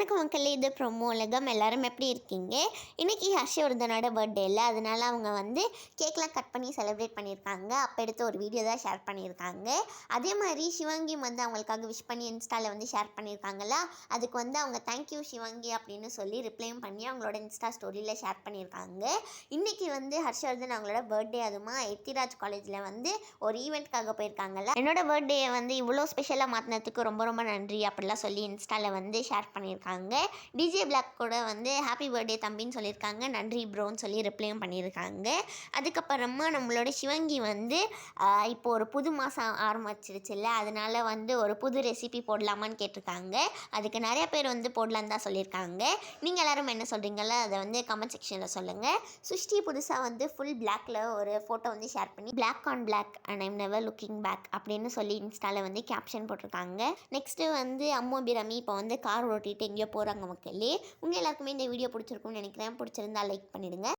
வணக்கம் மக்களே, இது ப்ரொமோ உலகம். எல்லாரும் எப்படி இருக்கீங்க? இன்றைக்கி ஹர்ஷவர்தனோட பர்த்டே இல்லை, அதனால அவங்க வந்து கேக்லாம் கட் பண்ணி செலிப்ரேட் பண்ணியிருக்காங்க. அப்போ எடுத்த ஒரு வீடியோ தான் ஷேர் பண்ணியிருக்காங்க. அதே மாதிரி சிவாங்கியும் வந்து அவங்களுக்காக விஷ் பண்ணி இன்ஸ்டாவில் வந்து ஷேர் பண்ணியிருக்காங்களா, அதுக்கு வந்து அவங்க தேங்க்யூ சிவாங்கி அப்படின்னு சொல்லி ரிப்ளையும் பண்ணி அவங்களோட இன்ஸ்டா ஸ்டோரியில் ஷேர் பண்ணியிருக்காங்க. இன்றைக்கி வந்து ஹர்ஷவர்தன் அவங்களோட பர்த்டே, அதுமா எத்திராஜ் காலேஜில் வந்து ஒரு ஈவெண்ட்காக போயிருக்காங்கல்ல. என்னோட பர்த்டேயை வந்து இவ்வளோ ஸ்பெஷலாக மாற்றினதுக்கு ரொம்ப ரொம்ப நன்றி அப்படிலாம் சொல்லி இன்ஸ்டாவில் வந்து ஷேர் பண்ணியிருக்காங்க. டிஜே பிளாக் கூட வந்து ஹாப்பி பர்த்டே தம்பின்னு சொல்லியிருக்காங்க, நன்றி ப்ரோன்னு சொல்லி ரிப்ளையும் பண்ணியிருக்காங்க. அதுக்கப்புறமா நம்மளோட சிவங்கி வந்து இப்போ ஒரு புது மாதம் ஆரம்பிச்சிருச்சுல்ல, அதனால வந்து ஒரு புது ரெசிபி போடலாமான்னு கேட்டிருக்காங்க. அதுக்கு நிறைய பேர் வந்து போடலான்னு தான் சொல்லியிருக்காங்க. நீங்கள் எல்லோரும் என்ன சொல்கிறீங்களோ அதை வந்து கமெண்ட் செக்ஷனில் சொல்லுங்கள். சுஷ்டி புதுசாக வந்து ஃபுல் பிளாக்ல ஒரு ஃபோட்டோ வந்து ஷேர் பண்ணி block on block and I'm never looking back அப்படின்னு சொல்லி இன்ஸ்டாவில் வந்து கேப்ஷன் போட்டிருக்காங்க. நெக்ஸ்ட்டு வந்து அம்மு பிரமி இப்போ வந்து கார் ஓட்டிகிட்டு எங்கேயோ போகிறாங்க மக்களே. உங்கள் எல்லாருக்குமே இந்த வீடியோ பிடிச்சிருக்கும்னு நினைக்கிறேன். பிடிச்சிருந்தா லைக் பண்ணிவிடுங்க.